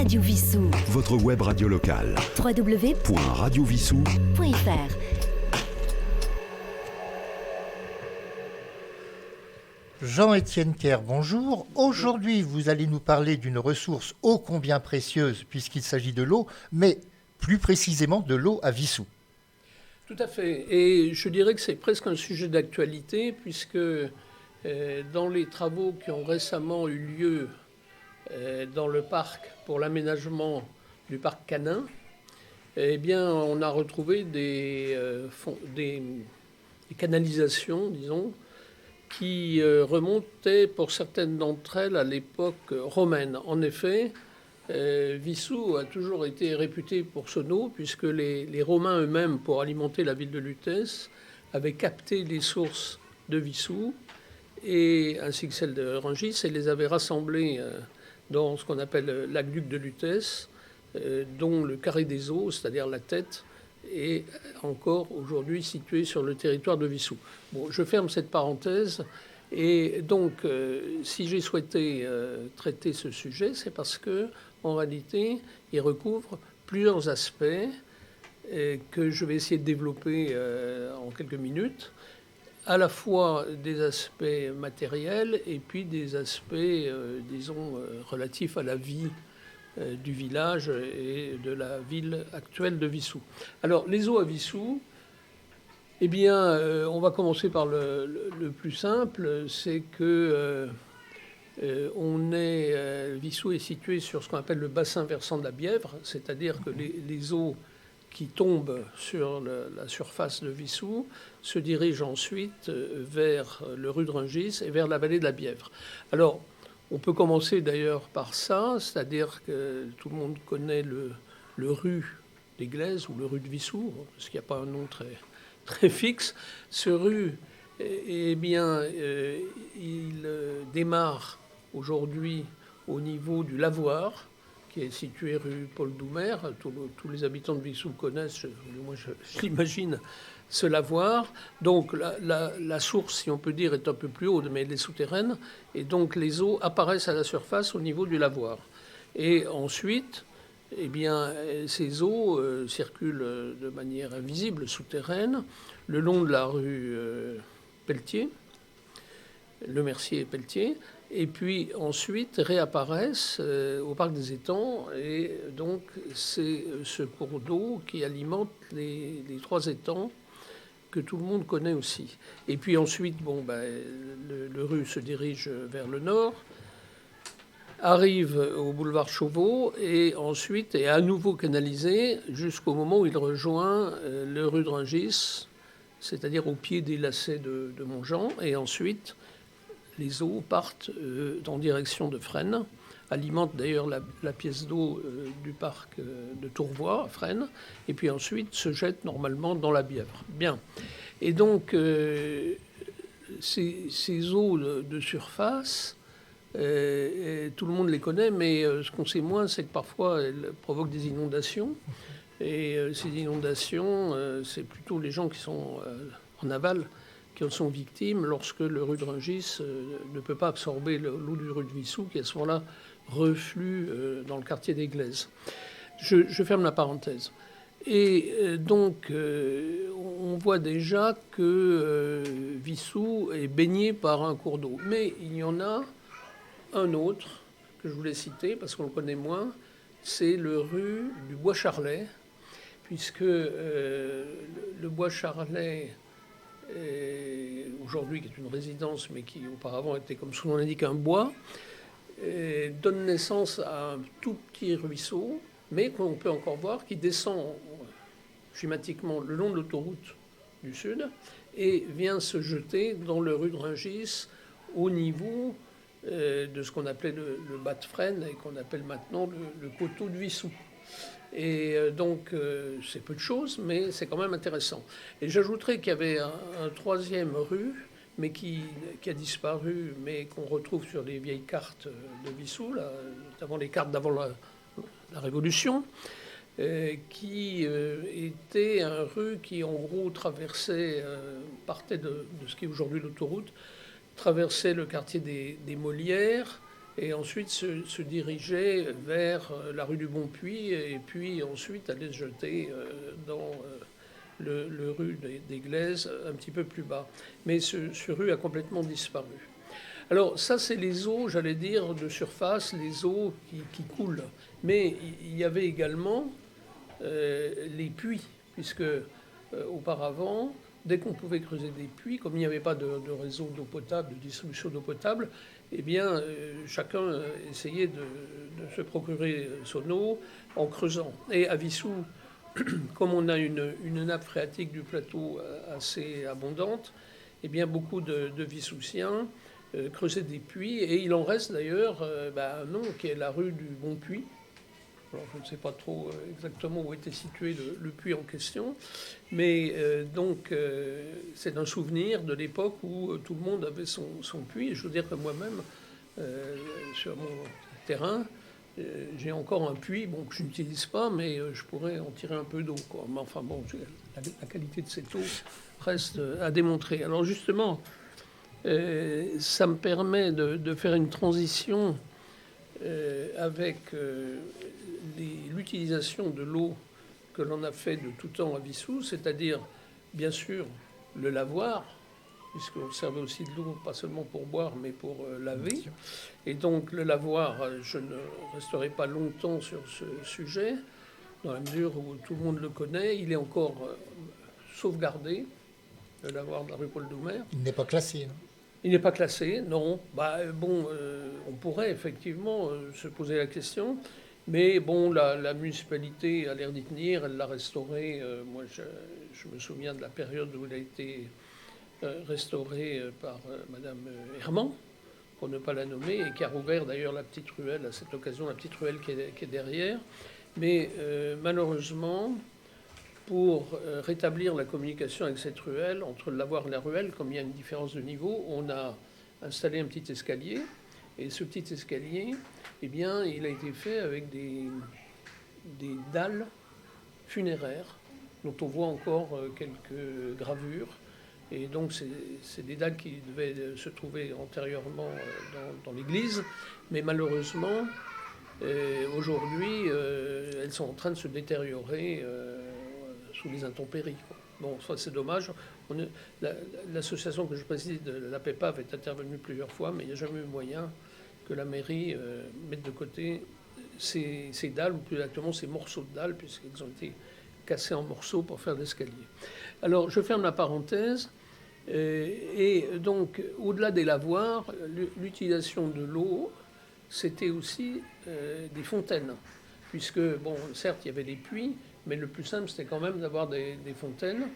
Radio Vissou. Votre web radio locale. www.radiovissou.fr. Jean-Étienne Kerr, bonjour. Aujourd'hui, vous allez nous parler d'une ressource ô combien précieuse puisqu'il s'agit de l'eau, mais plus précisément de l'eau à Vissou. Tout à fait. Et je dirais que c'est presque un sujet d'actualité puisque dans les travaux qui ont récemment eu lieu dans le parc pour l'aménagement du parc canin, eh bien, on a retrouvé des canalisations, disons, qui remontaient pour certaines d'entre elles à l'époque romaine. En effet, Vissou a toujours été réputé pour son eau, puisque les Romains eux-mêmes, pour alimenter la ville de Lutèce, avaient capté les sources de Vissou, ainsi que celles de Rungis, et les avaient rassemblées dans ce qu'on appelle l'aqueduc de Lutèce, dont le carré des eaux, c'est-à-dire la tête, est encore aujourd'hui situé sur le territoire de Vissou. Bon, je ferme cette parenthèse. Et donc, si j'ai souhaité traiter ce sujet, c'est parce que, en réalité, il recouvre plusieurs aspects que je vais essayer de développer en quelques minutes, à la fois des aspects matériels et puis des aspects, disons, relatifs à la vie du village et de la ville actuelle de Vissou. Alors, les eaux à Vissou, eh bien, on va commencer par le plus simple, c'est que Vissou est situé sur ce qu'on appelle le bassin versant de la Bièvre, c'est-à-dire que les eaux qui tombent sur la surface de Vissou se dirigent ensuite vers le Rue de Rungis et vers la vallée de la Bièvre. Alors, on peut commencer d'ailleurs par ça, c'est-à-dire que tout le monde connaît le Rue des Glaises ou le Rue de Vissou, parce qu'il n'y a pas un nom très fixe. Ce Rue, eh bien, il démarre aujourd'hui au niveau du lavoir, qui est situé rue Paul Doumer. Tous les habitants de Vissou connaissent, moi je l'imagine, ce lavoir. Donc la source, si on peut dire, est un peu plus haute, mais elle est souterraine. Et donc les eaux apparaissent à la surface au niveau du lavoir. Et ensuite, eh bien, ces eaux circulent de manière invisible, souterraine, le long de la rue Pelletier, Le Mercier et Pelletier, et puis ensuite réapparaissent au parc des étangs. Et donc, c'est ce cours d'eau qui alimente les trois étangs que tout le monde connaît aussi. Et puis ensuite, le Rue se dirige vers le nord, arrive au boulevard Chauveau et ensuite est à nouveau canalisé jusqu'au moment où il rejoint le Rue de Rungis, c'est-à-dire au pied des lacets de Montjean. Et ensuite, les eaux partent en direction de Fresnes, alimentent d'ailleurs la pièce d'eau du parc de Tourvois à Fresnes, et puis ensuite se jettent normalement dans la Bièvre. Bien. Et donc, ces eaux de surface, tout le monde les connaît, mais ce qu'on sait moins, c'est que parfois elles provoquent des inondations. Et ces inondations, c'est plutôt les gens qui sont en aval qui en sont victimes lorsque le Rue de Rungis ne peut pas absorber l'eau du Rue de Vissou, qui à ce moment-là reflue dans le quartier des Glaises. Je ferme la parenthèse. Et donc, on voit déjà que Vissou est baigné par un cours d'eau. Mais il y en a un autre que je voulais citer, parce qu'on le connaît moins, c'est le Rue du Bois-Charlet, puisque le Bois-Charlet, aujourd'hui qui est une résidence, mais qui auparavant était, comme son nom l'indique, un bois, donne naissance à un tout petit ruisseau, mais qu'on peut encore voir, qui descend schématiquement le long de l'autoroute du Sud et vient se jeter dans le Rue de Rungis au niveau de ce qu'on appelait le bas de Fresnes et qu'on appelle maintenant le coteau de Vissou. Et donc, c'est peu de choses, mais c'est quand même intéressant. Et j'ajouterais qu'il y avait un troisième rue, mais qui a disparu, mais qu'on retrouve sur les vieilles cartes de Vissou, notamment les cartes d'avant la Révolution, qui était un rue qui, en gros, partait de ce qui est aujourd'hui l'autoroute, traversait le quartier des Molières et ensuite se dirigeait vers la rue du Bon-Puits, et puis ensuite allait se jeter dans le rue des Glaises, un petit peu plus bas. Mais ce rue a complètement disparu. Alors ça, c'est les eaux, j'allais dire, de surface, les eaux qui coulent. Mais il y avait également les puits, puisque auparavant, dès qu'on pouvait creuser des puits, comme il n'y avait pas de réseau d'eau potable, de distribution d'eau potable, eh bien, chacun essayait de se procurer son eau en creusant. Et à Vissou, comme on a une nappe phréatique du plateau assez abondante, eh bien, beaucoup de Vissoussiens creusaient des puits. Et il en reste d'ailleurs un nom qui est la rue du Bon-Puits. Alors, je ne sais pas trop exactement où était situé le puits en question, mais c'est un souvenir de l'époque où tout le monde avait son puits. Et je veux dire que moi-même, sur mon terrain, j'ai encore un puits que je n'utilise pas, mais je pourrais en tirer un peu d'eau, quoi. Mais enfin bon, la qualité de cette eau reste à démontrer. Alors justement, ça me permet de faire une transition avec l'utilisation de l'eau que l'on a fait de tout temps à Vissou, c'est-à-dire, bien sûr, le lavoir, puisqu'on servait aussi de l'eau, pas seulement pour boire, mais pour laver. Et donc, le lavoir, je ne resterai pas longtemps sur ce sujet, dans la mesure où tout le monde le connaît. Il est encore sauvegardé, le lavoir de la rue Paul-Doumer. Il n'est pas classé. Il n'est pas classé, non. On pourrait effectivement se poser la question, mais bon, la municipalité a l'air d'y tenir, elle l'a restauré. Moi, je me souviens de la période où il a été restauré par Madame Herman, pour ne pas la nommer, et qui a rouvert d'ailleurs la petite ruelle à cette occasion, la petite ruelle qui est derrière. Mais malheureusement, pour rétablir la communication avec cette ruelle, entre le lavoir et la ruelle, comme il y a une différence de niveau, on a installé un petit escalier. Et ce petit escalier, eh bien, il a été fait avec des dalles funéraires, dont on voit encore quelques gravures. Et donc, c'est des dalles qui devaient se trouver antérieurement dans l'église. Mais malheureusement, aujourd'hui, elles sont en train de se détériorer sous les intempéries, quoi. Bon, ça c'est dommage. L'association que je préside, la PEPAV, est intervenue plusieurs fois, mais il n'y a jamais eu moyen que la mairie mette de côté ces dalles, ou plus exactement ces morceaux de dalles, puisqu'ils ont été cassés en morceaux pour faire l'escalier. Alors, je ferme la parenthèse. Et donc, au-delà des lavoirs, l'utilisation de l'eau, c'était aussi des fontaines. Puisque, bon, certes, il y avait des puits, mais le plus simple, c'était quand même d'avoir des fontaines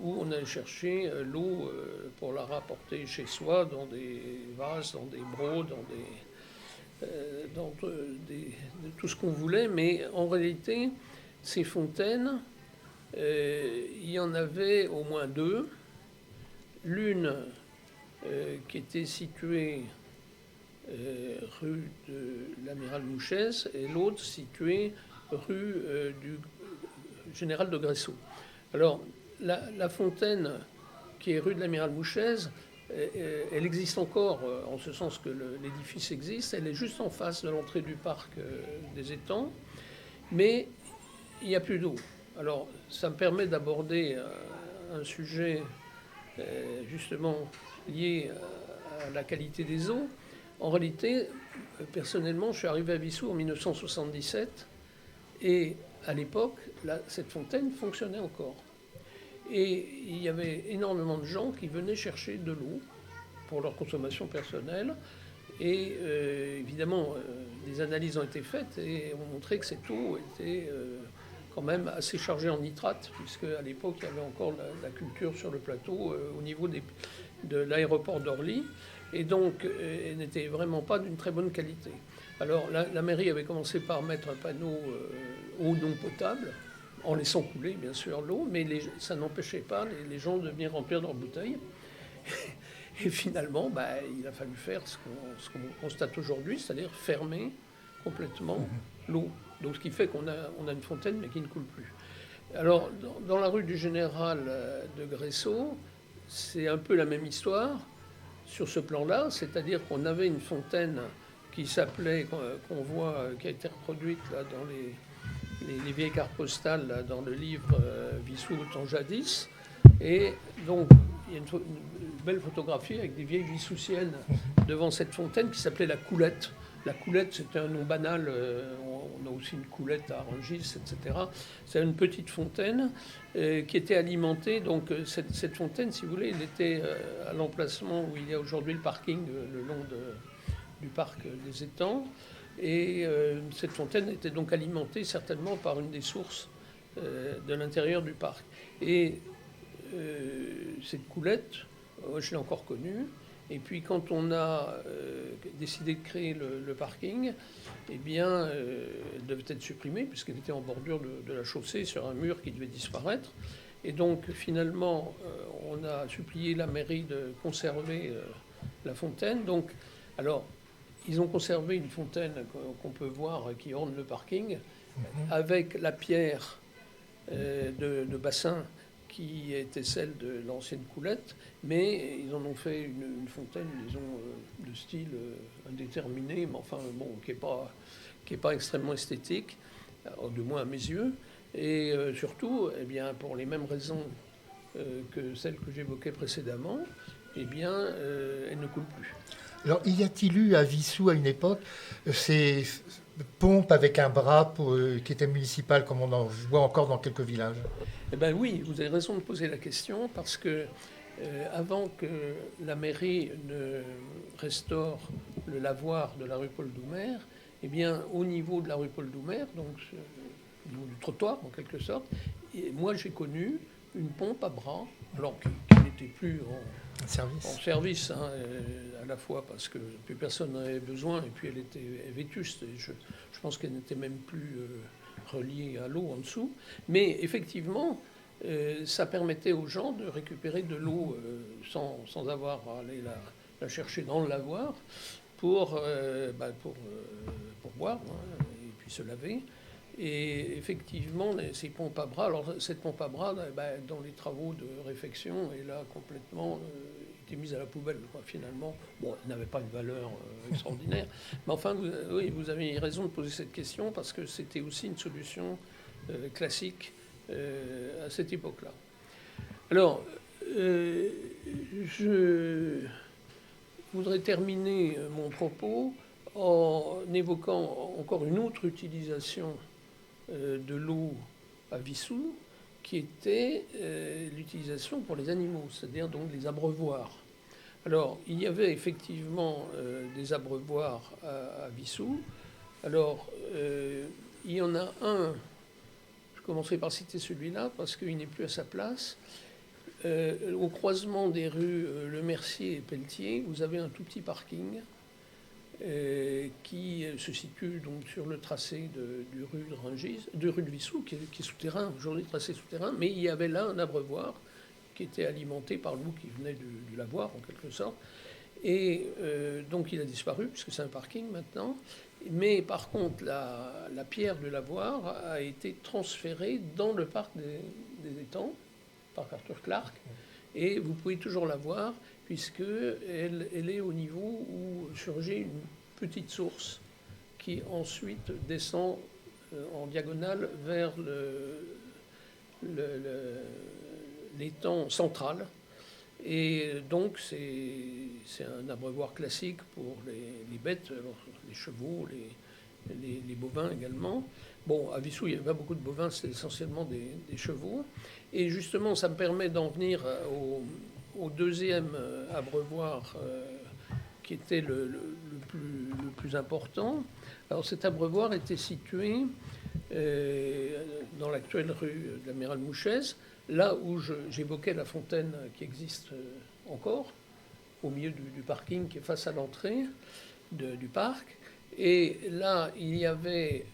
où on allait chercher l'eau pour la rapporter chez soi dans des vases, dans des brocs, dans tout ce qu'on voulait. Mais en réalité, ces fontaines, il y en avait au moins deux. L'une qui était située rue de l'Amiral Mouchès et l'autre située rue du Général de Gresso. Alors, la fontaine qui est rue de l'Amiral Mouchès, elle existe encore, en ce sens que l'édifice existe. Elle est juste en face de l'entrée du parc des étangs, mais il n'y a plus d'eau. Alors, ça me permet d'aborder un sujet justement lié à la qualité des eaux. En réalité, personnellement, je suis arrivé à Vissou en 1977, et à l'époque, cette fontaine fonctionnait encore. Et il y avait énormément de gens qui venaient chercher de l'eau pour leur consommation personnelle. Et évidemment, des analyses ont été faites et ont montré que cette eau était quand même assez chargée en nitrate, puisque à l'époque, il y avait encore la culture sur le plateau au niveau de l'aéroport d'Orly. Et donc, elle n'était vraiment pas d'une très bonne qualité. Alors, la mairie avait commencé par mettre un panneau eau non potable, en laissant couler, bien sûr, l'eau, mais ça n'empêchait pas les gens de venir remplir leurs bouteilles. Et finalement, il a fallu faire ce qu'on constate aujourd'hui, c'est-à-dire fermer complètement l'eau. Donc, ce qui fait qu'on a une fontaine, mais qui ne coule plus. Alors, dans la rue du Général de Gresso, c'est un peu la même histoire sur ce plan-là, c'est-à-dire qu'on avait une fontaine qui s'appelait, qu'on voit, qui a été reproduite là, dans les vieilles cartes postales, là, dans le livre Vissou au temps jadis. Et donc, il y a une belle photographie avec des vieilles vissoussiennes devant cette fontaine qui s'appelait la Coulette. La Coulette, c'était un nom banal. On a aussi une Coulette à Rungis, etc. C'est une petite fontaine qui était alimentée. Donc, cette fontaine, si vous voulez, elle était à l'emplacement où il y a aujourd'hui le parking, le long du parc des étangs. Et cette fontaine était donc alimentée certainement par une des sources de l'intérieur du parc. Et cette Coulette, je l'ai encore connue. Et puis quand on a décidé de créer le parking, eh bien, elle devait être supprimée puisqu'elle était en bordure de la chaussée sur un mur qui devait disparaître. Et donc finalement, on a supplié la mairie de conserver la fontaine. Donc, alors, ils ont conservé une fontaine qu'on peut voir qui orne le parking avec la pierre de bassin qui était celle de l'ancienne Coulette, mais ils en ont fait une fontaine, disons, de style indéterminé, mais enfin, bon, qui est pas extrêmement esthétique, du moins à mes yeux, et surtout, eh bien, pour les mêmes raisons que celles que j'évoquais précédemment, eh bien, elle ne coule plus. Alors, y a-t-il eu à Vissou, à une époque, ces pompes avec un bras qui était municipal, comme on en voit encore dans quelques villages? Eh bien oui, vous avez raison de poser la question, parce que avant que la mairie ne restaure le lavoir de la rue Paul Doumer, eh bien, au niveau de la rue Paul Doumer, donc au niveau du trottoir en quelque sorte, moi j'ai connu une pompe à bras, alors qui n'était plus en service, hein, à la fois parce que plus personne n'en avait besoin et puis elle était vétuste. Et je pense qu'elle n'était même plus reliée à l'eau en dessous. Mais effectivement, ça permettait aux gens de récupérer de l'eau sans avoir à aller la chercher dans le lavoir pour boire, hein, et puis se laver. Et effectivement, ces pompes à bras, alors cette pompe à bras, dans les travaux de réfection, elle a complètement été mise à la poubelle, quoi, finalement. Bon, elle n'avait pas une valeur extraordinaire. Mais enfin, oui, vous avez raison de poser cette question, parce que c'était aussi une solution classique à cette époque-là. Alors, je voudrais terminer mon propos en évoquant encore une autre utilisation de l'eau à Vissou, qui était l'utilisation pour les animaux, c'est-à-dire donc les abreuvoirs. Alors, il y avait effectivement des abreuvoirs à Vissou. Alors, il y en a un, je commencerai par citer celui-là, parce qu'il n'est plus à sa place. Au croisement des rues Le Mercier et Pelletier, vous avez un tout petit parking qui se situe donc sur le tracé du rue de Rungis, de rue de Vissou, qui est souterrain, aujourd'hui tracé souterrain, mais il y avait là un abreuvoir qui était alimenté par l'eau qui venait du lavoir, en quelque sorte. Et donc il a disparu, puisque c'est un parking maintenant. Mais par contre, la pierre du lavoir a été transférée dans le parc des étangs, parc Arthur Clarke, et vous pouvez toujours la voir, puisqu'elle est au niveau où surgit une petite source qui ensuite descend en diagonale vers l'étang central. Et donc c'est un abreuvoir classique pour les bêtes, alors, les chevaux, les bovins également. Bon, à Vissou, il n'y avait pas beaucoup de bovins, c'est essentiellement des chevaux. Et justement, ça me permet d'en venir au deuxième abreuvoir qui était le plus important. Alors cet abreuvoir était situé dans l'actuelle rue de l'Amiral Mouchez, là où j'évoquais la fontaine qui existe encore, au milieu du parking qui est face à l'entrée du parc. Et là, il y avait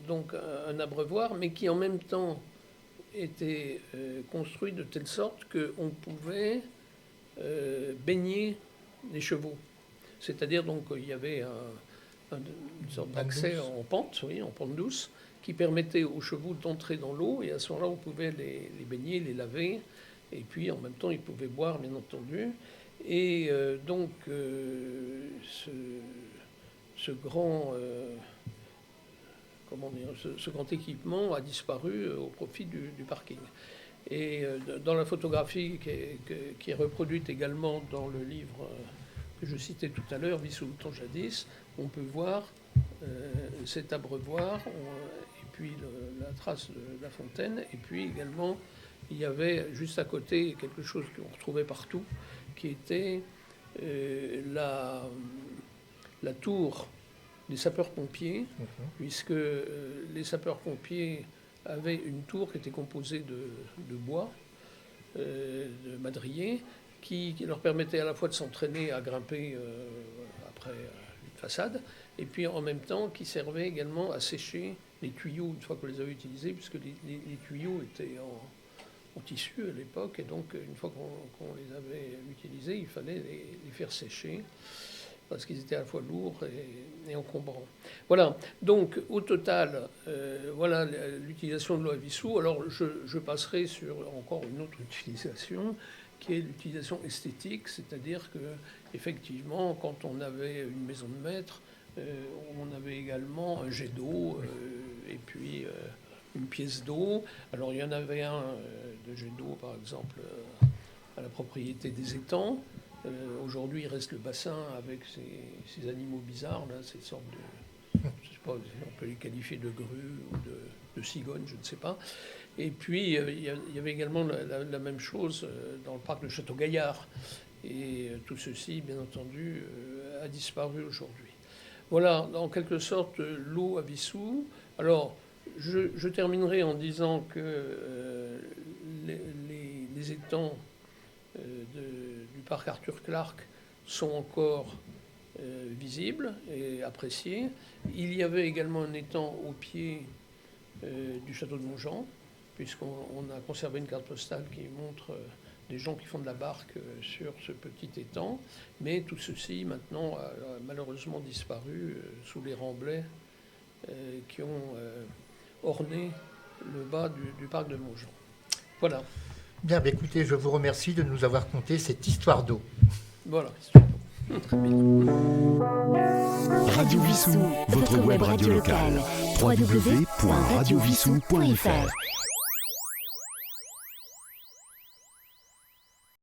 donc un abreuvoir, mais qui en même temps était construit de telle sorte qu'on pouvait baigner les chevaux. C'est-à-dire donc il y avait une sorte d'accès en pente, oui, en pente douce, qui permettait aux chevaux d'entrer dans l'eau, et à ce moment-là, on pouvait les baigner, les laver, et puis en même temps, ils pouvaient boire, bien entendu. Et donc, ce grand ce grand équipement a disparu au profit du parking. Et dans la photographie qui est reproduite également dans le livre que je citais tout à l'heure, Vissou le temps jadis, on peut voir cet abreuvoir, et puis la trace de la fontaine, et puis également il y avait juste à côté quelque chose qu'on retrouvait partout, qui était la tour des sapeurs-pompiers, puisque les sapeurs-pompiers avaient une tour qui était composée de bois, de madriers, qui leur permettait à la fois de s'entraîner à grimper après une façade, et puis en même temps qui servait également à sécher les tuyaux une fois qu'on les avait utilisés, puisque les tuyaux étaient en tissu à l'époque, et donc une fois qu'on les avait utilisés, il fallait les faire sécher, parce qu'ils étaient à la fois lourds et encombrants. Voilà, donc au total, voilà l'utilisation de l'eau à Vissou. Alors je passerai sur encore une autre utilisation, qui est l'utilisation esthétique, c'est-à-dire que effectivement, quand on avait une maison de maître, on avait également un jet d'eau et puis une pièce d'eau. Alors il y en avait un de jet d'eau, par exemple, à la propriété des étangs. Aujourd'hui, il reste le bassin avec ces animaux bizarres, là, ces sortes de... Je ne sais pas, on peut les qualifier de grues ou de cigognes, je ne sais pas. Et puis, il y avait également la même chose dans le parc de Château-Gaillard. Et tout ceci, bien entendu, a disparu aujourd'hui. Voilà, en quelque sorte, l'eau à Vissou. Alors, je terminerai en disant que les étangs du parc Arthur Clarke sont encore visibles et appréciés. Il y avait également un étang au pied du château de Montjean, puisqu'on a conservé une carte postale qui montre des gens qui font de la barque sur ce petit étang. Mais tout ceci, maintenant, a malheureusement disparu sous les remblais qui ont orné le bas du parc de Montjean. Voilà. Bien, écoutez, je vous remercie de nous avoir conté cette histoire d'eau. Voilà, histoire d'eau. Très bien. Radio Vissou, votre web radio locale. www.radiovissou.fr